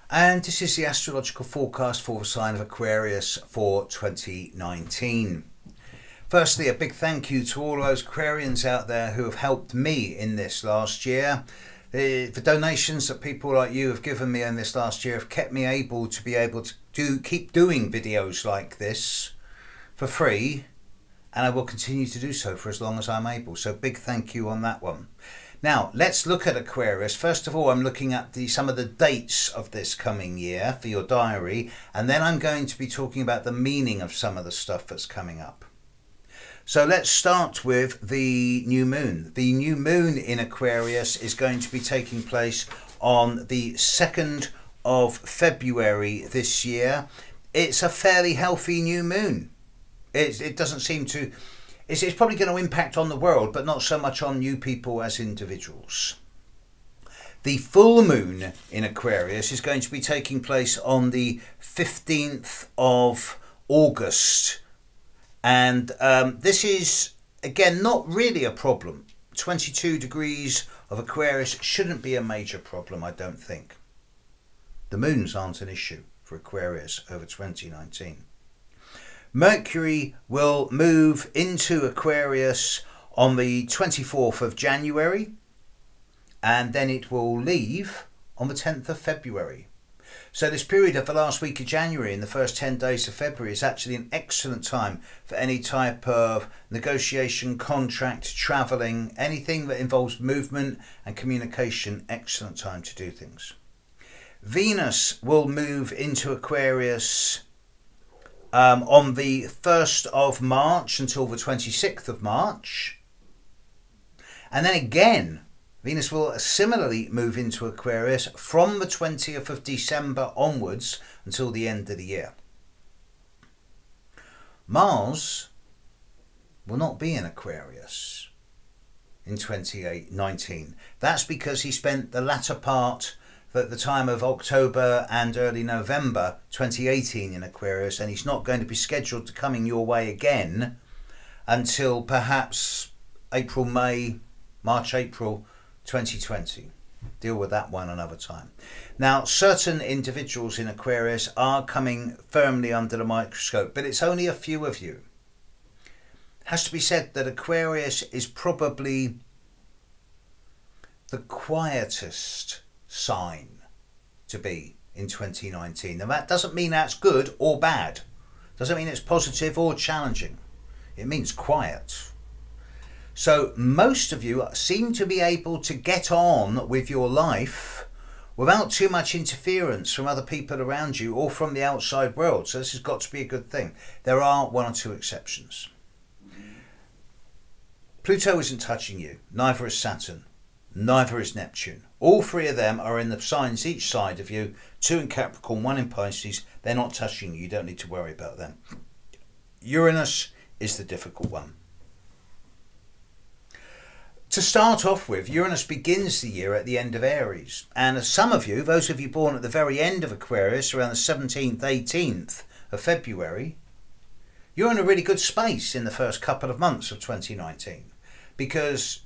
And this is the astrological forecast for the sign of Aquarius for 2019. Firstly, a big thank you to all those Aquarians out there who have helped me in this last year. The donations that people like you have given me in this last year have kept me able to keep doing videos like this for free, and I will continue to do so for as long as I'm able. So big thank you on that one. Now, let's look at Aquarius. First of all, I'm looking at some of the dates of this coming year for your diary, and then I'm going to be talking about the meaning of some of the stuff that's coming up. So let's start with the new moon. The new moon in Aquarius is going to be taking place on the 2nd of February this year. It's a fairly healthy new moon. It doesn't seem to... It's probably going to impact on the world, but not so much on you people as individuals. The full moon in Aquarius is going to be taking place on the 15th of August. And this is, again, not really a problem. 22 degrees of Aquarius shouldn't be a major problem, I don't think. The moons aren't an issue for Aquarius over 2019. Mercury will move into Aquarius on the 24th of January, and then it will leave on the 10th of February. So this period of the last week of January and the first 10 days of February is actually an excellent time for any type of negotiation, contract, travelling, anything that involves movement and communication. Excellent time to do things. Venus will move into Aquarius on the 1st of March until the 26th of March. And then again, Venus will similarly move into Aquarius from the 20th of December onwards until the end of the year. Mars will not be in Aquarius in 2019. That's because he spent the latter part at the time of October and early November 2018 in Aquarius, and he's not going to be scheduled to coming your way again until perhaps April, May, March, April 2020. Deal with that one another time. Now, certain individuals in Aquarius are coming firmly under the microscope, but it's only a few of you. It has to be said that Aquarius is probably the quietest sign to be in 2019. Now that doesn't mean that's good or bad. Doesn't mean it's positive or challenging. It means quiet. So most of you seem to be able to get on with your life without too much interference from other people around you or from the outside world. So this has got to be a good thing. There are one or two exceptions. Pluto isn't touching you. Neither is Saturn. Neither is Neptune. All three of them are in the signs each side of you. 2 in Capricorn, 1 in Pisces. They're not touching you. You don't need to worry about them. Uranus is the difficult one. To start off with, Uranus begins the year at the end of Aries. And some of you, those of you born at the very end of Aquarius, around the 17th, 18th of February, you're in a really good space in the first couple of months of 2019. Because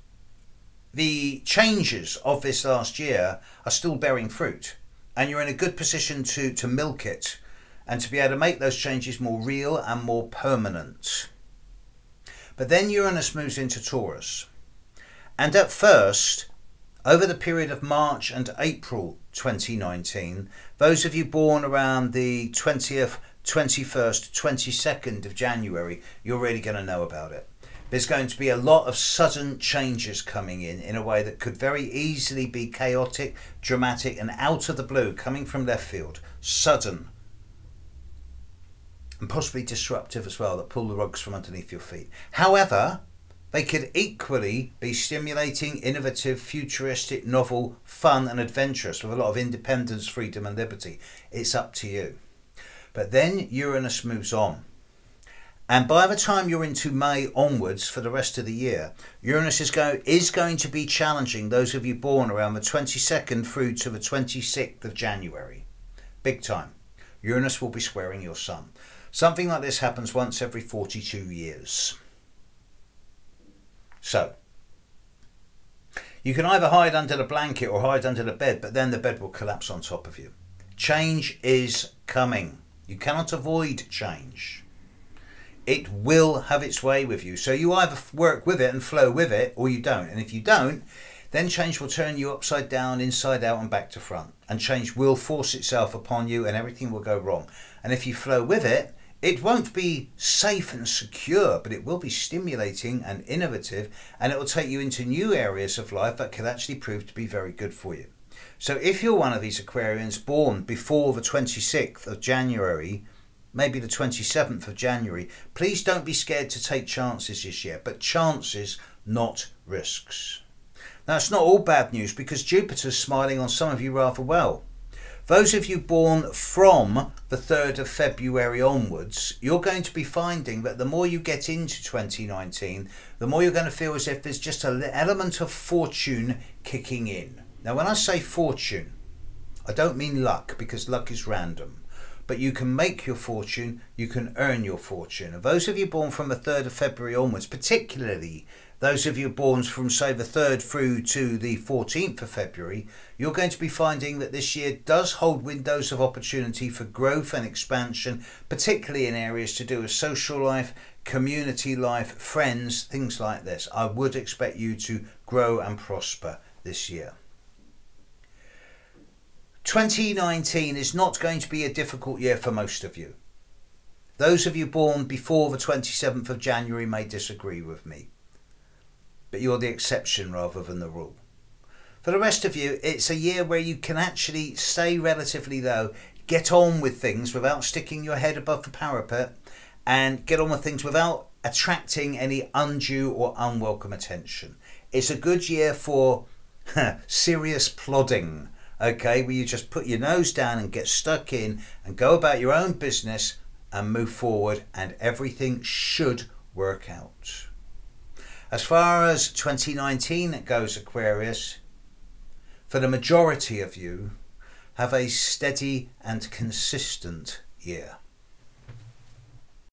the changes of this last year are still bearing fruit, and you're in a good position to milk it and to be able to make those changes more real and more permanent. But then Uranus moves into Taurus, and at first, over the period of March and April 2019, those of you born around the 20th, 21st, 22nd of January, you're really going to know about it. There's going to be a lot of sudden changes coming in a way that could very easily be chaotic, dramatic, and out of the blue, coming from left field. Sudden. And possibly disruptive as well, that pull the rugs from underneath your feet. However, they could equally be stimulating, innovative, futuristic, novel, fun, and adventurous, with a lot of independence, freedom, and liberty. It's up to you. But then Uranus moves on. And by the time you're into May onwards for the rest of the year, Uranus is going to be challenging those of you born around the 22nd through to the 26th of January. Big time. Uranus will be squaring your sun. Something like this happens once every 42 years. So, you can either hide under the blanket or hide under the bed, but then the bed will collapse on top of you. Change is coming. You cannot avoid change. It will have its way with you. So you either work with it and flow with it, or you don't. And if you don't, then change will turn you upside down, inside out and back to front. And change will force itself upon you and everything will go wrong. And if you flow with it, it won't be safe and secure, but it will be stimulating and innovative, and it will take you into new areas of life that could actually prove to be very good for you. So if you're one of these Aquarians born before the 26th of January, maybe the 27th of January, please don't be scared to take chances this year, but chances, not risks. Now, it's not all bad news because Jupiter's smiling on some of you rather well. Those of you born from the 3rd of February onwards, you're going to be finding that the more you get into 2019, the more you're going to feel as if there's just an element of fortune kicking in. Now, when I say fortune, I don't mean luck, because luck is random. But you can make your fortune, you can earn your fortune. And those of you born from the 3rd of February onwards, particularly those of you born from, say, the 3rd through to the 14th of February, you're going to be finding that this year does hold windows of opportunity for growth and expansion, particularly in areas to do with social life, community life, friends, things like this. I would expect you to grow and prosper this year. 2019 is not going to be a difficult year for most of you. Those of you born before the 27th of January may disagree with me, but you're the exception rather than the rule. For the rest of you, it's a year where you can actually stay relatively low, get on with things without sticking your head above the parapet, and get on with things without attracting any undue or unwelcome attention. It's a good year for serious plodding. Okay, where you just put your nose down and get stuck in and go about your own business and move forward, and everything should work out. As far as 2019 goes, Aquarius, for the majority of you, have a steady and consistent year.